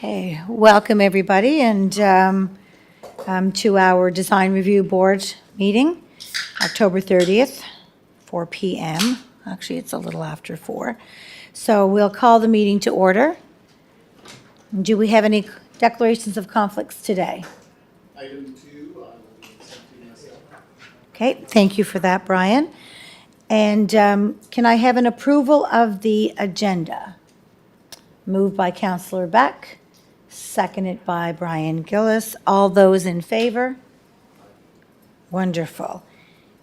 Okay, welcome everybody, and to our Design Review Board meeting, October 30th, 4 p.m. Actually, it's a little after 4. So we'll call the meeting to order. Do we have any declarations of conflicts today? Item 2, I will be accepting myself. Okay, thank you for that, Brian. And can I have an approval of the agenda? Moved by Councillor Beck, seconded by Brian Gillis. All those in favor? Wonderful.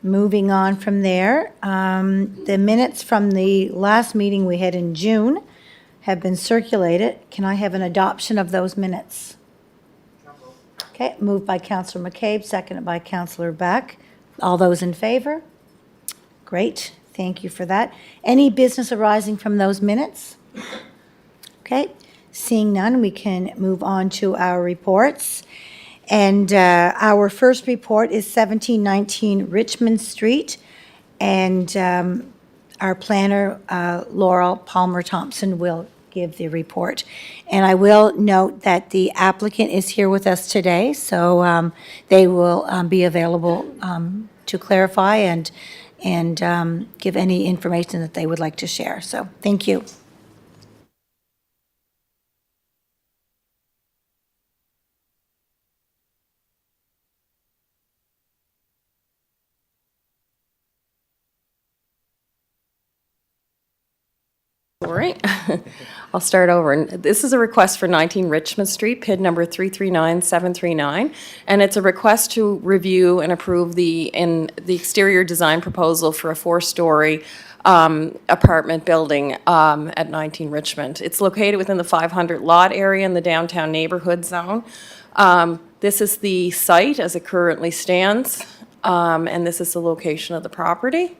Moving on from there, the minutes from the last meeting we had in June have been circulated. Can I have an adoption of those minutes? Okay, moved by Councillor McCabe, seconded by Councillor Beck. All those in favor? Great, thank you for that. Any business arising from those minutes? Okay, seeing none, we can move on to our reports. And our first report is 1719 Richmond Street. And our planner, Laurel Palmer-Thompson, will give the report. And I will note that the applicant is here with us today, so they will be available to clarify and give any information that they would like to share. So thank you. All right, I'll start over. And this is a request for 19 Richmond Street, PID number 339739, and it's a request to review and approve the exterior design proposal for a 4-story apartment building at 19 Richmond. It's located within the 500 lot area in the downtown neighborhood zone. This is the site as it currently stands, and this is the location of the property.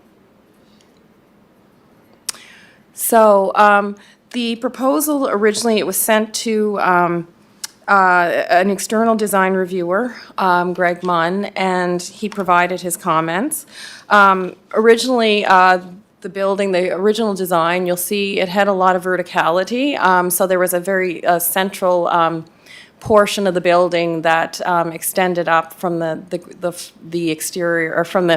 So the proposal originally, it was sent to an external design reviewer, Greg Munn, and he provided his comments. Originally, the building, the original design, you'll see it had a lot of verticality. So there was a very central portion of the building that extended up from the exterior, or from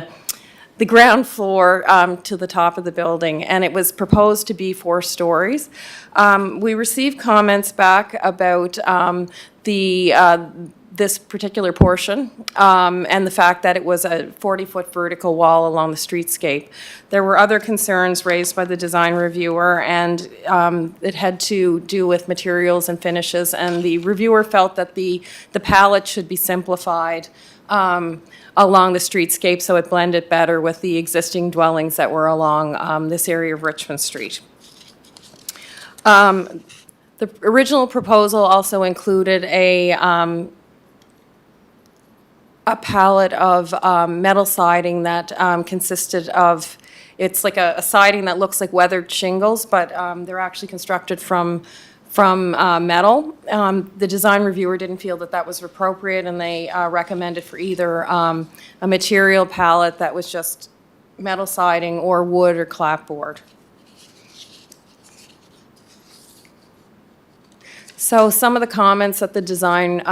the ground floor to the top of the building, and it was proposed to be 4 stories. We received comments back about this particular portion and the fact that it was a 40-foot vertical wall along the streetscape. There were other concerns raised by the design reviewer, and it had to do with materials and finishes, and the reviewer felt that the palette should be simplified along the streetscape so it blended better with the existing dwellings that were along this area of Richmond Street. The original proposal also included a palette of metal siding that consisted of, it's like a siding that looks like weathered shingles, but they're actually constructed from metal. The design reviewer didn't feel that that was appropriate, and they recommended for either a material palette that was just metal siding or wood or clapboard. So some of the comments that the design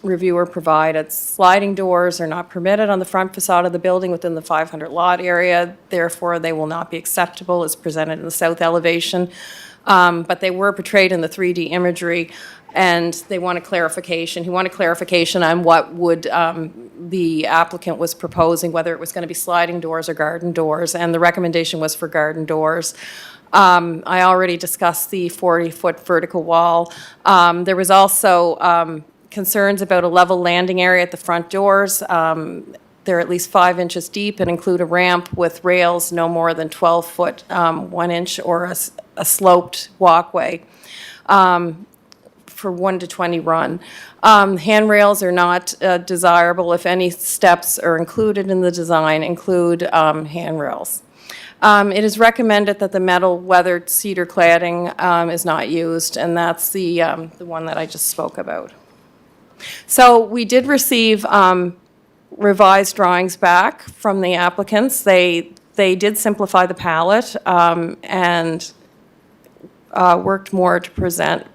reviewer provided: sliding doors are not permitted on the front facade of the building within the 500 lot area, therefore they will not be acceptable as presented in the south elevation. But they were portrayed in the 3D imagery, and they wanted clarification. He wanted clarification on what would the applicant was proposing, whether it was going to be sliding doors or garden doors, and the recommendation was for garden doors. I already discussed the 40-foot vertical wall. There was also concerns about a level landing area at the front doors. They're at least 5 inches deep and include a ramp with rails no more than 12 foot, 1 inch, or a sloped walkway for 1 to 20 run. Handrails are not desirable. If any steps are included in the design, include handrails. It is recommended that the metal weathered cedar cladding is not used, and that's the one that I just spoke about. So we did receive revised drawings back from the applicants. They did simplify the palette and worked more to present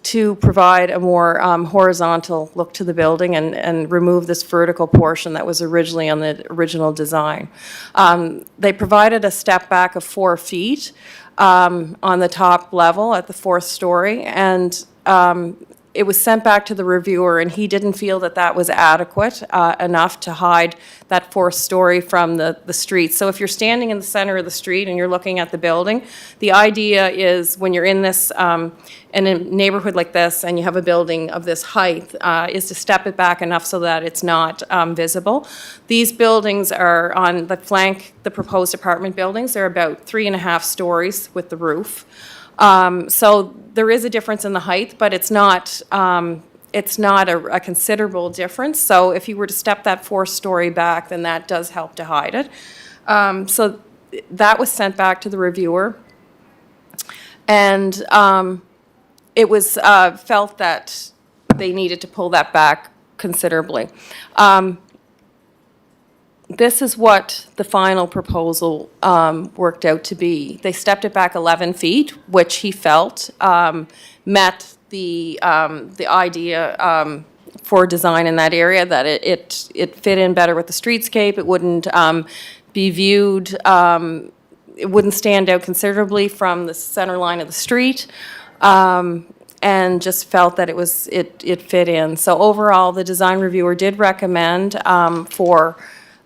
to provide a more horizontal look to the building and remove this vertical portion that was originally on the original design. They provided a step back of 4 feet on the top level at the 4th story, and it was sent back to the reviewer, and he didn't feel that that was adequate enough to hide that 4th story from the street. So if you're standing in the center of the street and you're looking at the building, the idea is when you're in this, in a neighborhood like this, and you have a building of this height, is to step it back enough so that it's not visible. These buildings are on the flank, the proposed apartment buildings. They're about 3.5 stories with the roof. So there is a difference in the height, but it's not a considerable difference. So if you were to step that 4th story back, then that does help to hide it. So that was sent back to the reviewer. And it was felt that they needed to pull that back considerably. This is what the final proposal worked out to be. They stepped it back 11 feet, which he felt met the idea for design in that area, that it fit in better with the streetscape. It wouldn't be viewed, it wouldn't stand out considerably from the center line of the street, and just felt that it fit in. So overall, the design reviewer did recommend for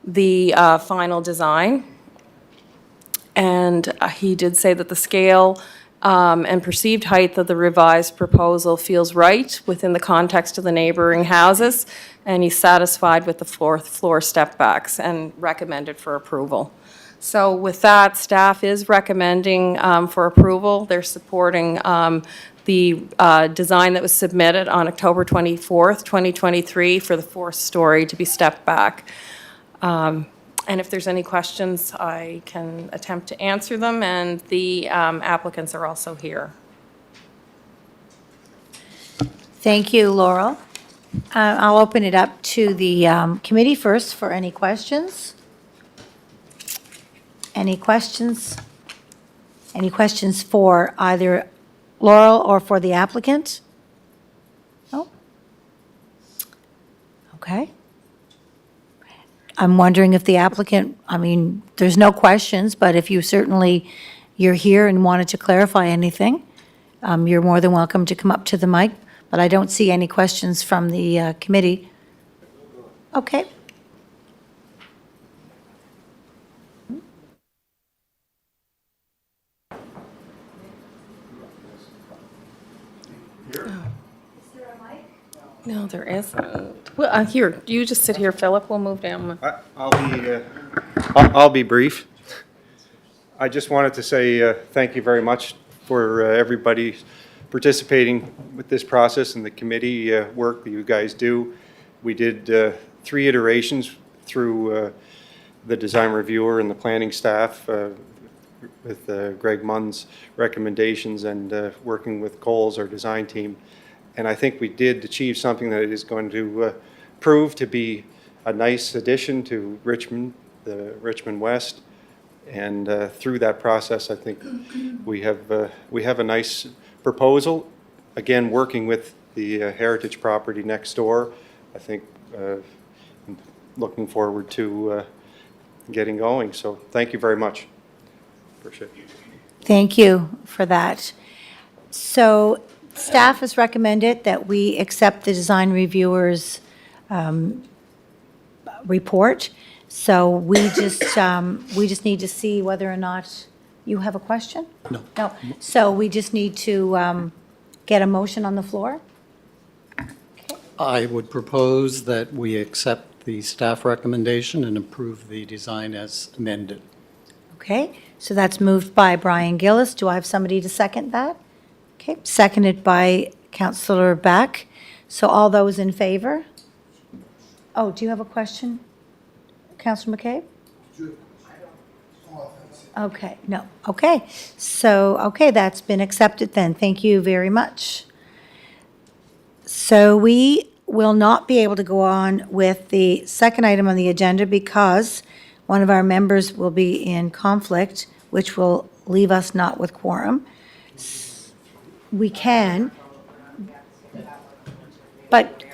the final design, and he did say that the scale and perceived height of the revised proposal feels right within the context of the neighboring houses, and he's satisfied with the 4th floor step backs and recommended for approval. So with that, staff is recommending for approval. They're supporting the design that was submitted on October 24th, 2023 for the 4th story to be stepped back. And if there's any questions, I can attempt to answer them, and the applicants are also here. Thank you, Laurel. I'll open it up to the committee first for any questions. Any questions? Any questions for either Laurel or for the applicant? No? Okay. I'm wondering if the applicant, I mean, there's no questions, but if you certainly, you're here and wanted to clarify anything, you're more than welcome to come up to the mic, but I don't see any questions from the committee. Okay. No, there isn't. Well, here, you just sit here, Philip. We'll move down. I'll be brief. I just wanted to say thank you very much for everybody participating with this process and the committee work that you guys do. We did 3 iterations through the design reviewer and the planning staff with Greg Munn's recommendations and working with Coles, our design team. And I think we did achieve something that is going to prove to be a nice addition to Richmond, the Richmond West. And through that process, I think we have a nice proposal. Again, working with the heritage property next door, I think looking forward to getting going. So thank you very much. Appreciate it. Thank you for that. So staff has recommended that we accept the design reviewer's report. So we just need to see whether or not you have a question? No. No. So we just need to get a motion on the floor? I would propose that we accept the staff recommendation and approve the design as amended. Okay, so that's moved by Brian Gillis. Do I have somebody to second that? Okay, seconded by Councillor Beck. So all those in favor? Oh, do you have a question? Councillor McCabe? Okay, no, okay. So, okay, that's been accepted then. Thank you very much. So we will not be able to go on with the second item on the agenda because one of our members will be in conflict, which will leave us not with quorum. We can, But,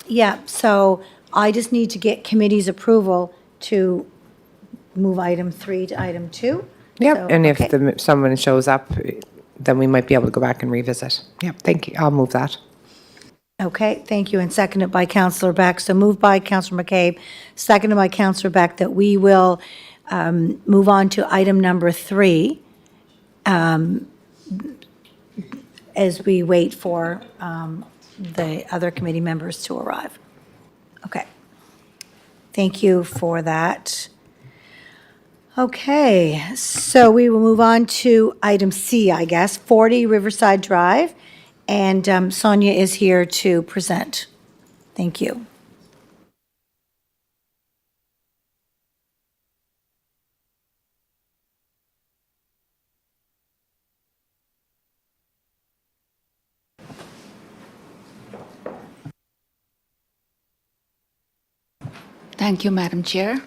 yeah, so I just need to get committee's approval to move item 3 to item 2. Yep, So, and if okay. someone shows up, then we might be able to go back and revisit. Yep, thank you. I'll move that. Okay, thank you, and seconded by Councillor Beck. So moved by Councillor McCabe, seconded by Councillor Beck, that we will move on to item number 3 as we wait for the other committee members to arrive. Okay. Thank you for that. Okay, so we will move on to item C, I guess, 40 Riverside Drive, and Sonia is here to present. Thank you. Thank you, Madam Chair.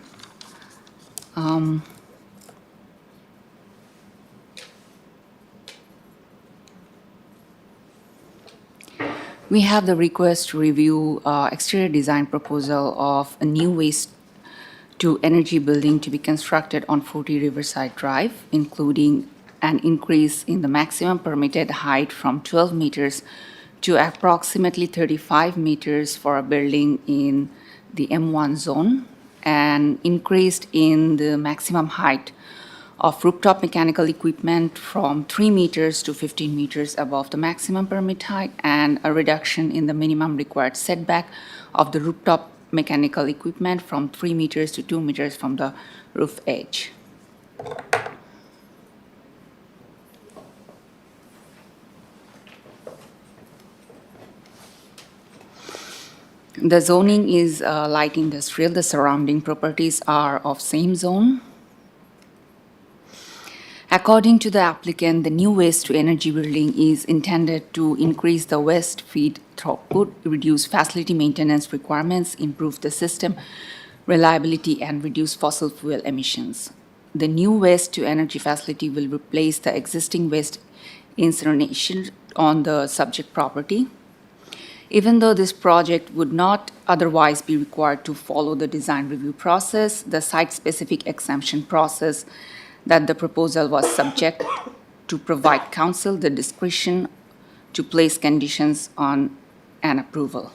We have the request to review exterior design proposal of a new waste to energy building to be constructed on 40 Riverside Drive, including an increase in the maximum permitted height from 12 meters to approximately 35 meters for a building in the M1 zone, and increased in the maximum height of rooftop mechanical equipment from 3 meters to 15 meters above the maximum permit height, and a reduction in the minimum required setback of the rooftop mechanical equipment from 3 meters to 2 meters from the roof edge. The zoning is light industrial. The surrounding properties are of same zone. According to the applicant, the new waste to energy building is intended to increase the waste feed throughput, reduce facility maintenance requirements, improve the system reliability, and reduce fossil fuel emissions. The new waste to energy facility will replace the existing waste incineration on the subject property. Even though this project would not otherwise be required to follow the design review process, the site-specific exemption process that the proposal was subject to provide council the discretion to place conditions on an approval.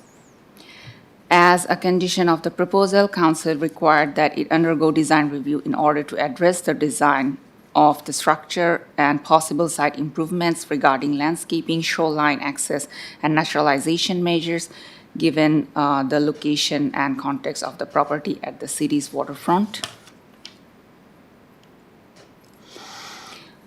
As a condition of the proposal, council required that it undergo design review in order to address the design of the structure and possible site improvements regarding landscaping, shoreline access, and naturalization measures, given the location and context of the property at the city's waterfront.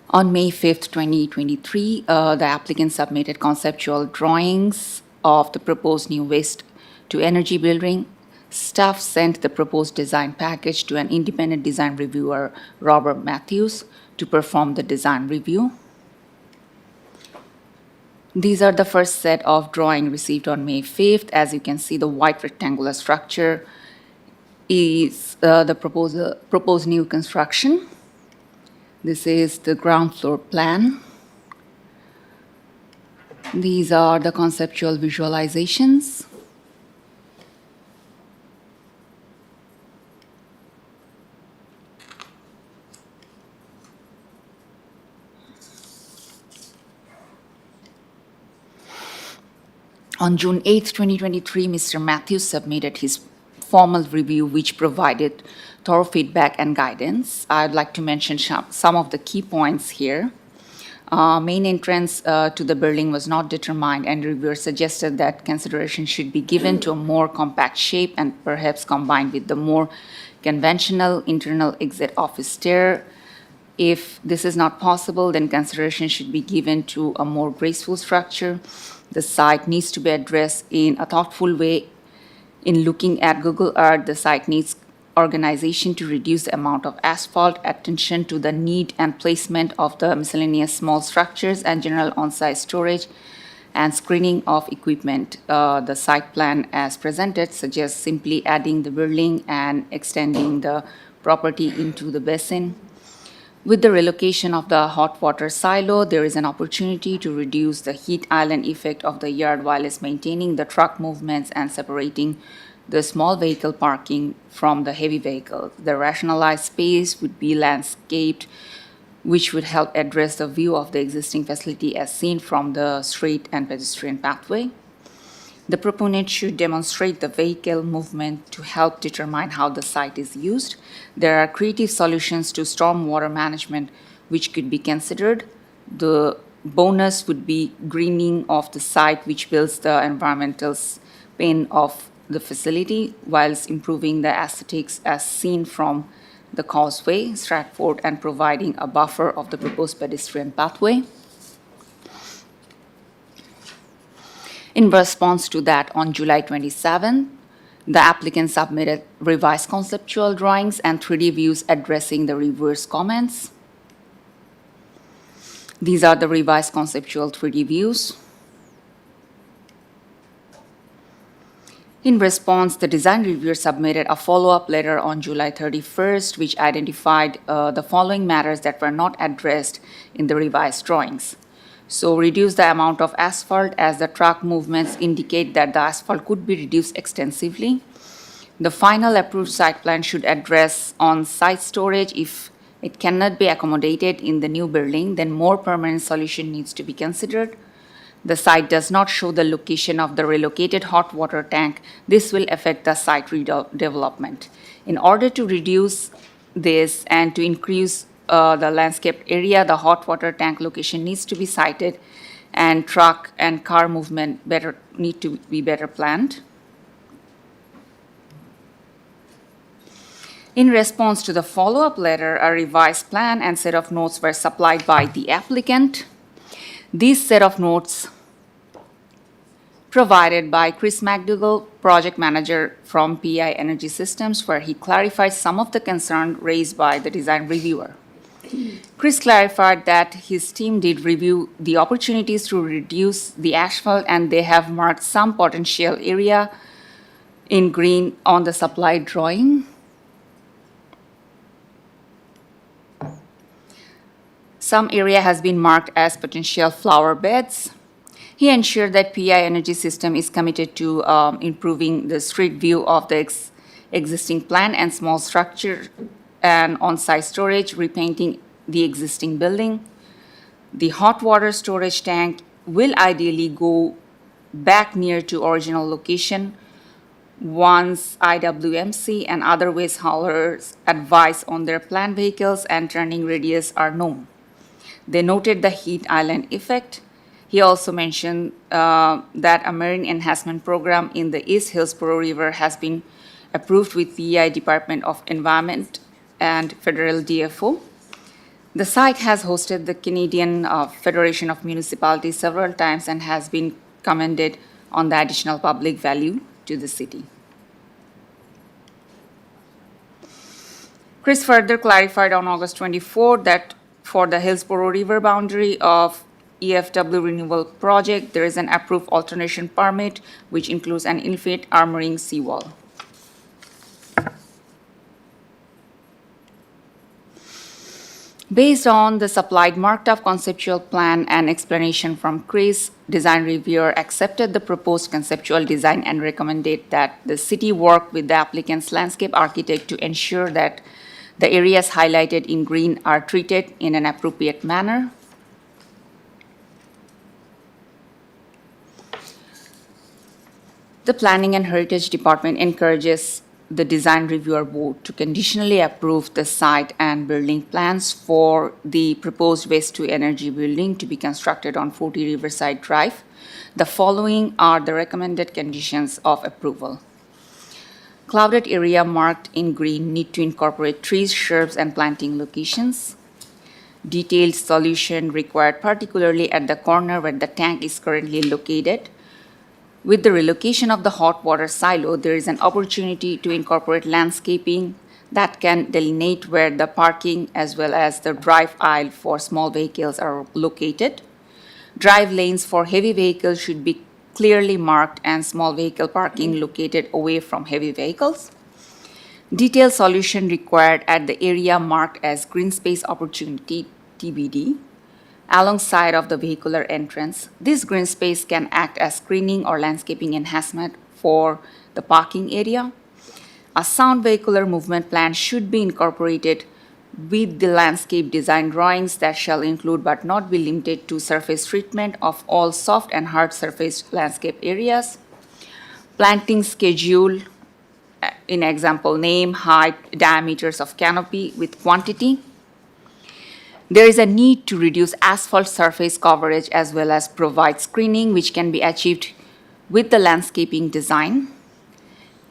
On May 5th, 2023, the applicant submitted conceptual drawings of the proposed new waste to energy building. Staff sent the proposed design package to an independent design reviewer, Robert Matthews, to perform the design review. These are the first set of drawings received on May 5th. As you can see, the white rectangular structure is the proposed new construction. This is the ground floor plan. These are the conceptual visualizations. On June 8, 2023, Mr. Matthews submitted his formal review, which provided thorough feedback and guidance. I'd like to mention some of the key points here. Main entrance to the building was not determined, and reviewer suggested that consideration should be given to a more compact shape and perhaps combined with the more conventional internal exit office stair. If this is not possible, then consideration should be given to a more graceful structure. The site needs to be addressed in a thoughtful way. In looking at Google Earth, the site needs organization to reduce the amount of asphalt, attention to the need and placement of the miscellaneous small structures, and general on-site storage and screening of equipment. The site plan as presented suggests simply adding the building and extending the property into the basin. With the relocation of the hot water silo, there is an opportunity to reduce the heat island effect of the yard while maintaining the truck movements and separating the small vehicle parking from the heavy vehicles. The rationalized space would be landscaped, which would help address the view of the existing facility as seen from the street and pedestrian pathway. The proponent should demonstrate the vehicle movement to help determine how the site is used. There are creative solutions to stormwater management which could be considered. The bonus would be greening of the site, which builds the environmental spin of the facility whilst improving the aesthetics as seen from the causeway, Stratford, and providing a buffer of the proposed pedestrian pathway. In response to that, on July 27, the applicant submitted revised conceptual drawings and 3D views addressing the reverse comments. These are the revised conceptual 3D views. In response, the design reviewer submitted a follow-up letter on July 31st, which identified the following matters that were not addressed in the revised drawings. So reduce the amount of asphalt as the truck movements indicate that the asphalt could be reduced extensively. The final approved site plan should address on-site storage. If it cannot be accommodated in the new building, then more permanent solution needs to be considered. The site does not show the location of the relocated hot water tank. This will affect the site redevelopment. In order to reduce this and to increase the landscape area, the hot water tank location needs to be sited, and truck and car movement need to be better planned. In response to the follow-up letter, a revised plan and set of notes were supplied by the applicant. These set of notes provided by Chris McDougall, project manager from PI Energy Systems, where he clarified some of the concerns raised by the design reviewer. Chris clarified that his team did review the opportunities to reduce the asphalt, and they have marked some potential area in green on the supply drawing. Some area has been marked as potential flower beds. He ensured that PI Energy System is committed to improving the street view of the existing plant and small structure and on-site storage, repainting the existing building. The hot water storage tank will ideally go back near to original location once IWMC and other waste haulers advise on their planned vehicles and turning radius are known. They noted the heat island effect. He also mentioned that a marine enhancement program in the East Hillsborough River has been approved with PEI Department of Environment and Federal DFO. The site has hosted the Canadian Federation of Municipalities several times and has been commended on the additional public value to the city. Chris further clarified on August 24 that for the Hillsborough River boundary of EFW renewal project, there is an approved alternation permit, which includes an infinite armoring seawall. Based on the supplied marked-up conceptual plan and explanation from Chris, design reviewer accepted the proposed conceptual design and recommended that the city work with the applicant's landscape architect to ensure that the areas highlighted in green are treated in an appropriate manner. The Planning and Heritage Department encourages the design reviewer board to conditionally approve the site and building plans for the proposed waste-to-energy building to be constructed on 40 Riverside Drive. The following are the recommended conditions of approval. Clouded area marked in green need to incorporate trees, shrubs, and planting locations. Detailed solution required, particularly at the corner where the tank is currently located. With the relocation of the hot water silo, there is an opportunity to incorporate landscaping that can delineate where the parking as well as the drive aisle for small vehicles are located. Drive lanes for heavy vehicles should be clearly marked and small vehicle parking located away from heavy vehicles. Detailed solution required at the area marked as green space opportunity TBD alongside of the vehicular entrance. This green space can act as screening or landscaping enhancement for the parking area. A sound vehicular movement plan should be incorporated with the landscape design drawings that shall include but not be limited to surface treatment of all soft and hard surface landscape areas. Planting schedule, in example, name, height, diameters of canopy with quantity. There is a need to reduce asphalt surface coverage as well as provide screening, which can be achieved with the landscaping design.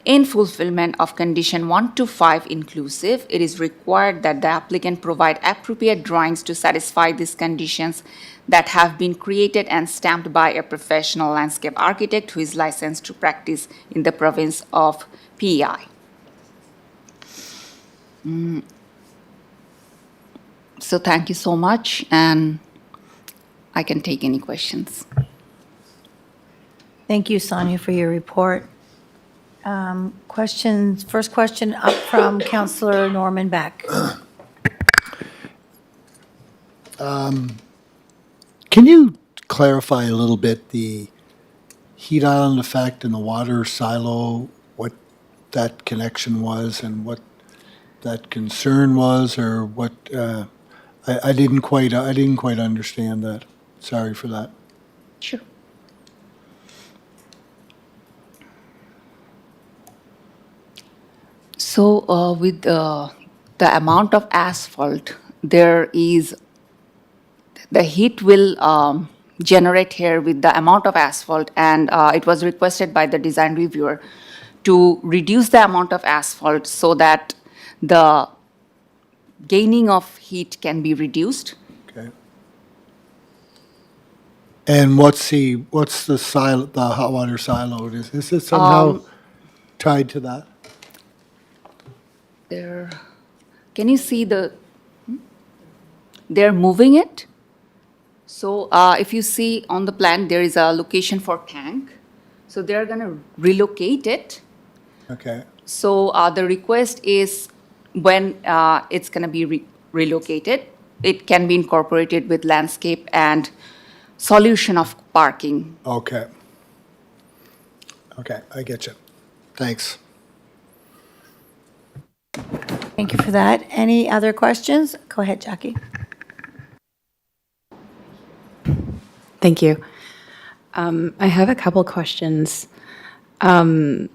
In fulfillment of condition 1 to 5 inclusive, it is required that the applicant provide appropriate drawings to satisfy these conditions that have been created and stamped by a professional landscape architect who is licensed to practice in the province of PEI. So thank you so much, and I can take any questions. Thank you, Sonia, for your report. Questions, first question up from Councillor Norman Beck. Can you clarify a little bit the heat island effect and the water silo, what that connection was and what that concern was, or what, I didn't quite understand that. Sorry for that. Sure. So with the amount of asphalt, there is, the heat will generate here with the amount of asphalt, and it was requested by the design reviewer to reduce the amount of asphalt so that the gaining of heat can be reduced. Okay. And what's the silo, the hot water silo? Is it somehow tied to that? There, can you see they're moving it? So if you see on the plan, there is a location for tank. So they're gonna relocate it. Okay. So the request is when it's gonna be relocated, it can be incorporated with landscape and solution of parking. Okay. Okay, I get you. Thanks. Thank you for that. Any other questions? Go ahead, Jackie. Thank you. I have a couple questions. I'm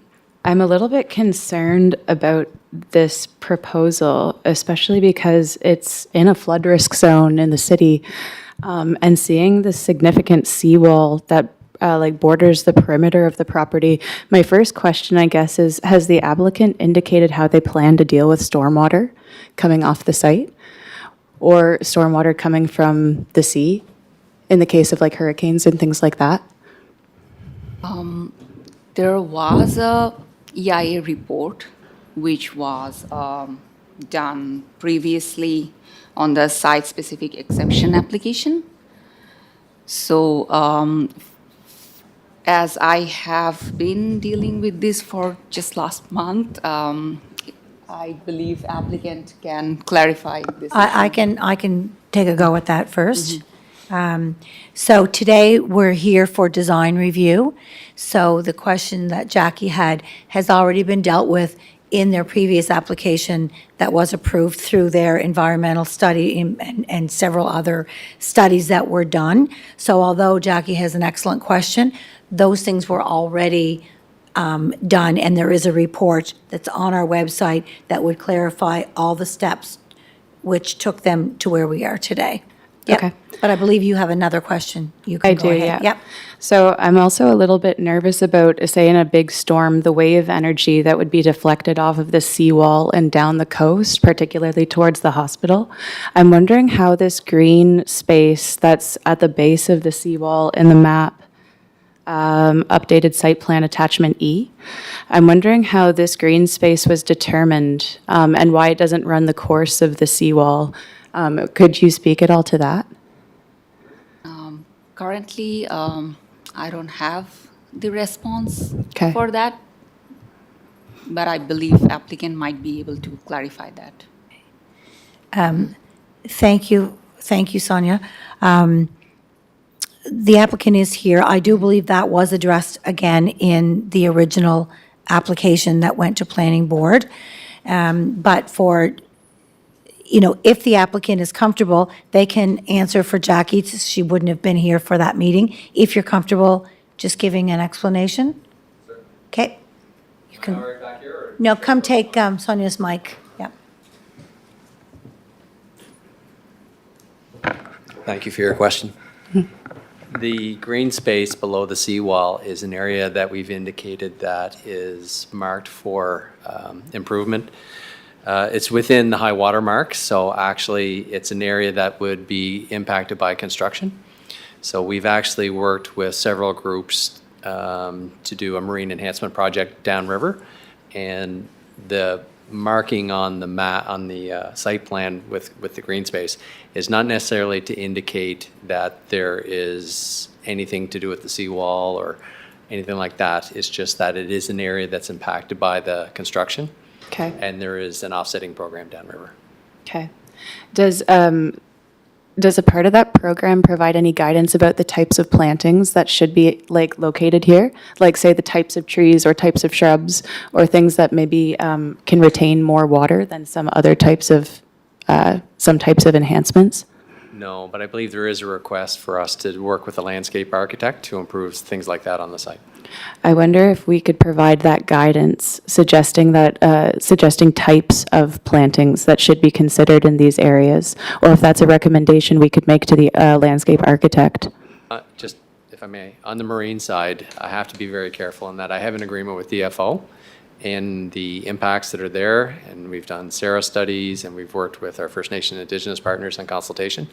a little bit concerned about this proposal, especially because it's in a flood risk zone in the city, and seeing the significant seawall that borders the perimeter of the property. My first question, I guess, is, has the applicant indicated how they plan to deal with stormwater coming off the site or stormwater coming from the sea in the case of like hurricanes and things like that? There was a EIA report which was done previously on the site-specific exception application. So as I have been dealing with this for just last month, I believe applicant can clarify this. I can take a go at that first. So today, we're here for design review. So the question that Jackie had has already been dealt with in their previous application that was approved through their environmental study and several other studies that were done. So although Jackie has an excellent question, those things were already done, and there is a report that's on our website that would clarify all the steps which took them to where we are today. Yep. Okay. But I believe you have another question. You can I go do, ahead. yeah. Yep. So I'm also a little bit nervous about, say, in a big storm, the wave energy that would be deflected off of the seawall and down the coast, particularly towards the hospital. I'm wondering how this green space that's at the base of the seawall in the map, updated site plan attachment E, I'm wondering how this green space was determined and why it doesn't run the course of the seawall. Could you speak at all to that? Currently, I don't have the response Okay. for that. but I believe applicant might be able to clarify that. Thank you, Sonia. The applicant is here. I do believe that was addressed again in the original application that went to planning board. But for, if the applicant is comfortable, they can answer for Jackie. She wouldn't have been here for that meeting. If you're comfortable just giving an explanation? Okay. You can. No, come take Sonia's mic. Yeah. Thank you for your question. The green space below the seawall is an area that we've indicated that is marked for improvement. It's within the high water mark, so actually it's an area that would be impacted by construction. So we've actually worked with several groups to do a marine enhancement project downriver, and the marking on the site plan with the green space is not necessarily to indicate that there is anything to do with the seawall or anything like that. It's just that it is an area that's impacted by the construction. Okay. And there is an offsetting program downriver. Okay. Does a part of that program provide any guidance about the types of plantings that should be located here? Like say the types of trees or types of shrubs or things that maybe can retain more water than some other types of enhancements? No, but I believe there is a request for us to work with a landscape architect to improve things like that on the site. I wonder if we could provide that guidance, suggesting types of plantings that should be considered in these areas, or if that's a recommendation we could make to the landscape architect. Just, if I may, on the marine side, I have to be very careful in that I have an agreement with DFO and the impacts that are there, and we've done SARA studies, and we've worked with our First Nation Indigenous partners on consultation.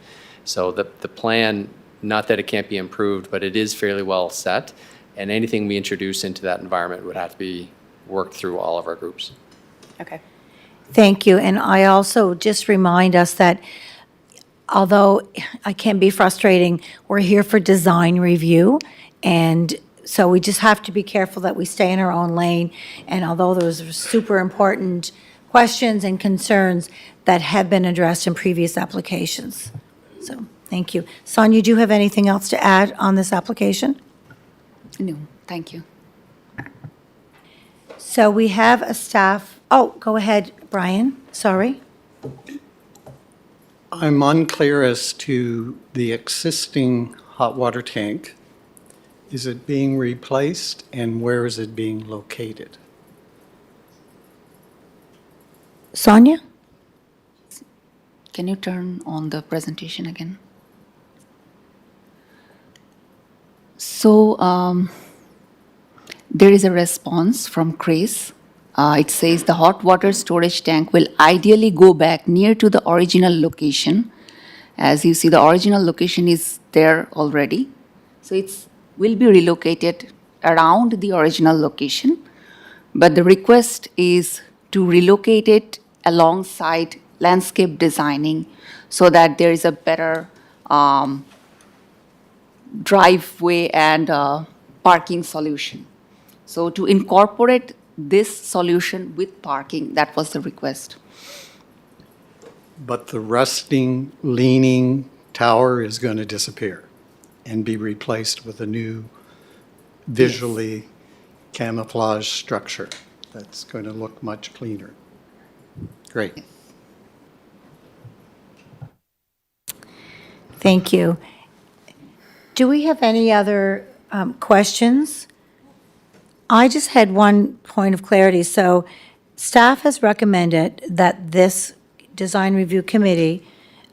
So the plan, not that it can't be improved, but it is fairly well set, and anything we introduce into that environment would have to be worked through all of our groups. Okay. Thank you. And I also just remind us that although it can be frustrating, we're here for design review. And so we just have to be careful that we stay in our own lane. And although those are super important questions and concerns that have been addressed in previous applications. So, thank you. Sonia, do you have anything else to add on this application? No, thank you. So we have a staff, go ahead, Brian, sorry. I'm unclear as to the existing hot water tank. Is it being replaced, and where is it being located? Sonia? Can you turn on the presentation again? So there is a response from Chris. It says the hot water storage tank will ideally go back near to the original location. As you see, the original location is there already. So it will be relocated around the original location. But the request is to relocate it alongside landscape designing so that there is a better driveway and parking solution. So to incorporate this solution with parking, that was the request. But the rusting, leaning tower is going to disappear and be replaced with a new visually camouflaged structure that's going to look much cleaner. Great. Thank you. Do we have any other questions? I just had one point of clarity. So staff has recommended that this design review committee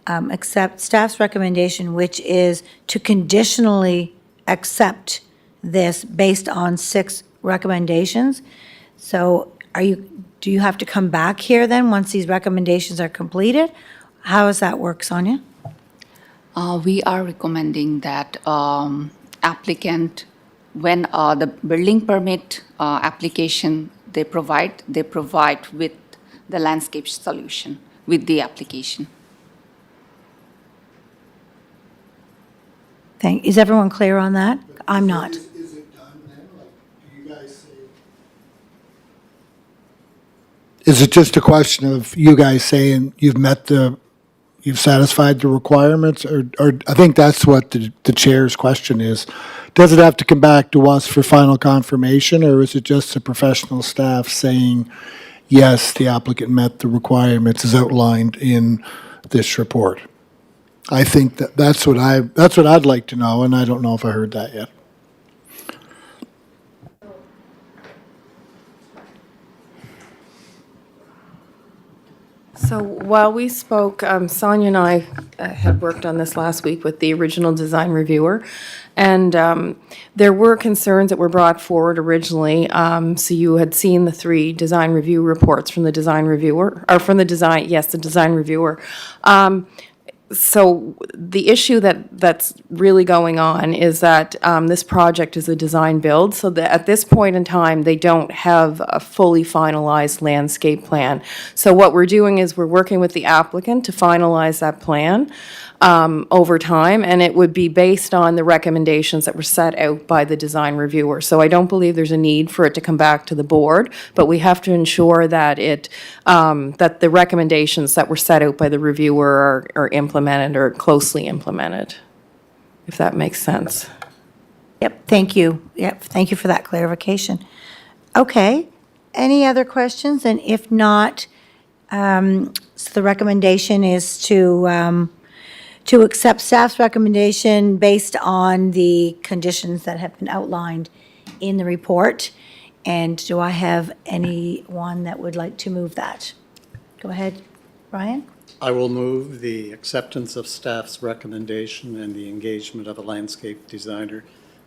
accept staff's recommendation, which is to conditionally accept this based on 6 recommendations. So do you have to come back here then, once these recommendations are completed? How does that work, Sonia? We are recommending that applicant, when the building permit application they provide with the landscape solution with the application. Is everyone clear on that? I'm not. Is it done then? Like, do you guys say, Is it just a question of you guys saying you've satisfied the requirements, or I think that's what the chair's question is. Does it have to come back to us for final confirmation, or is it just the professional staff saying, yes, the applicant met the requirements as outlined in this report? I think that's what I'd like to know, and I don't know if I heard that yet. So while we spoke, Sonia and I had worked on this last week with the original design reviewer, and there were concerns that were brought forward originally. So you had seen the 3 design review reports from the design reviewer, or from the design reviewer. So the issue that's really going on is that this project is a design build, so that at this point in time, they don't have a fully finalized landscape plan. So what we're doing is we're working with the applicant to finalize that plan over time, and it would be based on the recommendations that were set out by the design reviewer. So I don't believe there's a need for it to come back to the board, but we have to ensure that that the recommendations that were set out by the reviewer are implemented or closely implemented, if that makes sense. Yep, thank you. Yep, thank you for that clarification. Okay, any other questions? And if not, so the recommendation is to accept staff's recommendation based on the conditions that have been outlined in the report. And do I have anyone that would like to move that? Go ahead, Brian. I will move the acceptance of staff's recommendation and the engagement of a landscape designer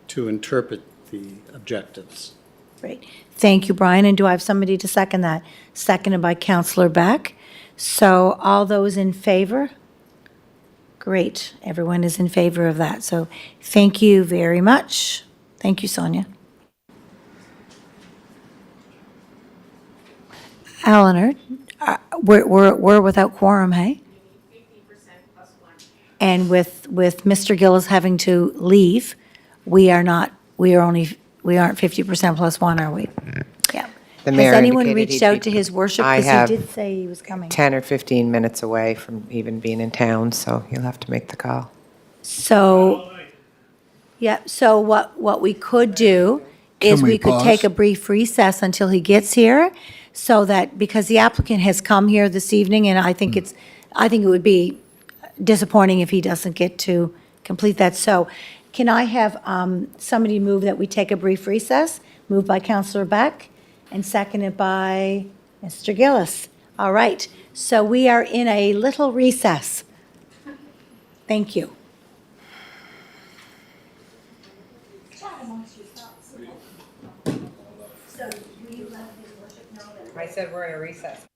to interpret the objectives. Great. Thank you, Brian. And do I have somebody to second that? Seconded by Councillor Beck. So all those in favor? Great. Everyone is in favor of that. So thank you very much. Thank you, Sonia. Eleanor, we're without quorum, hey? 50% plus 1. And with Mr. Gillis having to leave, we aren't 50% plus 1, are we? Yeah. The mayor Has anyone indicated reached he'd out be- to his worship? I Because have he did say he was coming. 10 or 15 minutes away from even being in town, so you'll have to make the call. So, yeah, so what we could do is Can we we could pause? take a brief recess until he gets here, so that, because the applicant has come here this evening, and I think it would be disappointing if he doesn't get to complete that. So can I have somebody move that we take a brief recess? Moved by Councillor Beck and seconded by Mr. Gillis. All right, so we are in a little recess. Thank you. I said we're in a recess.